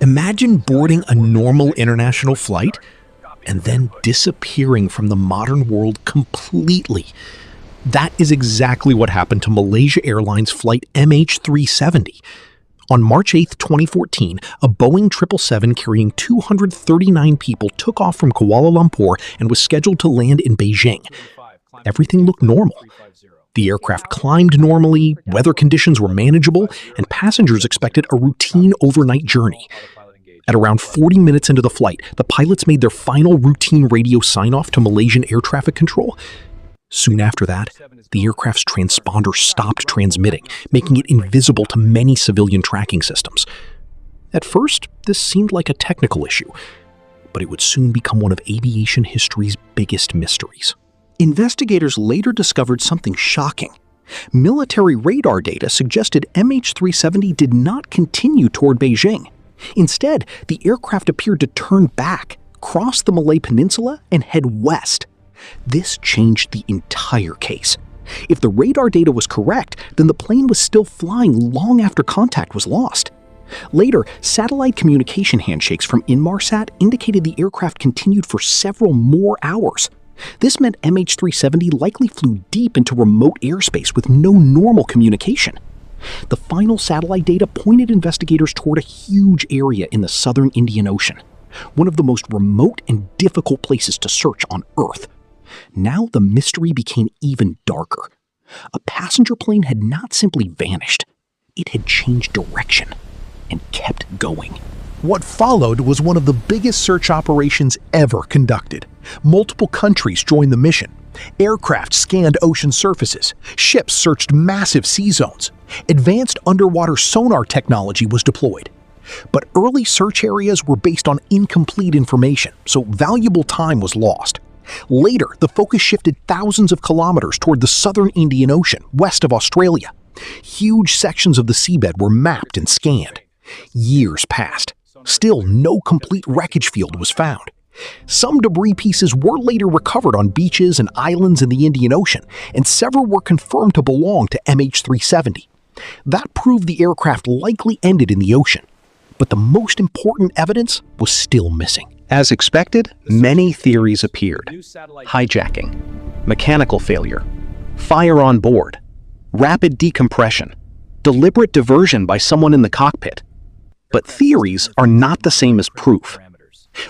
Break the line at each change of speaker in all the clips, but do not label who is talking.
Imagine boarding a normal international flight and then disappearing from the modern world completely. That is exactly what happened to Malaysia Airlines Flight MH370. On March 8, 2014, a Boeing 777 carrying 239 people took off from Kuala Lumpur and was scheduled to land in Beijing. Everything looked normal. The aircraft climbed normally, weather conditions were manageable, and passengers expected a routine overnight journey. At around 40 minutes into the flight, the pilots made their final routine radio sign-off to Malaysian air traffic control. Soon after that, the aircraft's transponder stopped transmitting, making it invisible to many civilian tracking systems. At first, this seemed like a technical issue, but it would soon become one of aviation history's biggest mysteries. Investigators later discovered something shocking. Military radar data suggested MH370 did not continue toward Beijing. Instead, the aircraft appeared to turn back, cross the Malay Peninsula, and head west. This changed the entire case. If the radar data was correct, then the plane was still flying long after contact was lost. Later, satellite communication handshakes from Inmarsat indicated the aircraft continued for several more hours. This meant MH370 likely flew deep into remote airspace with no normal communication. The final satellite data pointed investigators toward a huge area in the southern Indian Ocean, one of the most remote and difficult places to search on Earth. Now the mystery became even darker. A passenger plane had not simply vanished, it had changed direction and kept going.
What followed was one of the biggest search operations ever conducted. Multiple countries joined the mission. Aircraft scanned ocean surfaces. Ships searched massive sea zones. Advanced underwater sonar technology was deployed. But early search areas were based on incomplete information, so valuable time was lost. Later, the focus shifted thousands of kilometers toward the southern Indian Ocean, west of Australia. Huge sections of the seabed were mapped and scanned. Years passed. Still, no complete wreckage field was found. Some debris pieces were later recovered on beaches and islands in the Indian Ocean, and several were confirmed to belong to MH370. That proved the aircraft likely ended in the ocean. But the most important evidence was still missing.
As expected, many theories appeared. Hijacking, mechanical failure, fire on board, rapid decompression, deliberate diversion by someone in the cockpit. But theories are not the same as proof.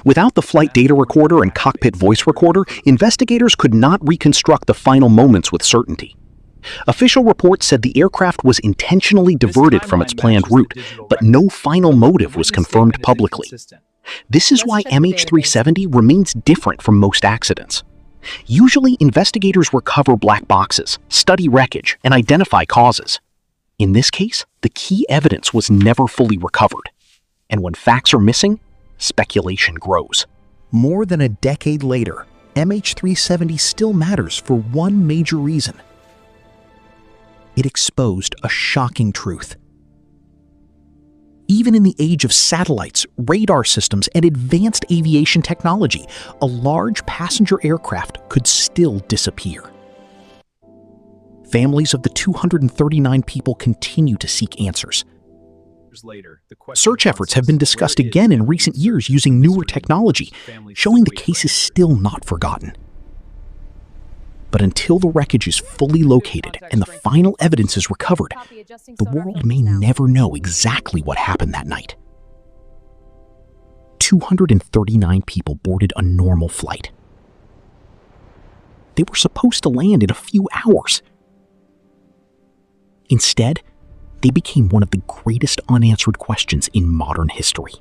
Without the flight data recorder and cockpit voice recorder, investigators could not reconstruct the final moments with certainty. Official reports said the aircraft was intentionally diverted from its planned route, but no final motive was confirmed publicly. This is why MH370 remains different from most accidents. Usually, investigators recover black boxes, study wreckage, and identify causes. In this case, the key evidence was never fully recovered. And when facts are missing, speculation grows.
More than a decade later, MH370 still matters for one major reason. It exposed a shocking truth. Even in the age of satellites, radar systems, and advanced aviation technology, a large passenger aircraft could still disappear. Families of the 239 people continue to seek answers. Search efforts have been discussed again in recent years using newer technology, showing the case is still not forgotten. But until the wreckage is fully located and the final evidence is recovered, the world may never know exactly what happened that night. 239 people boarded a normal flight. They were supposed to land in a few hours. Instead, they became one of the greatest unanswered questions in modern history.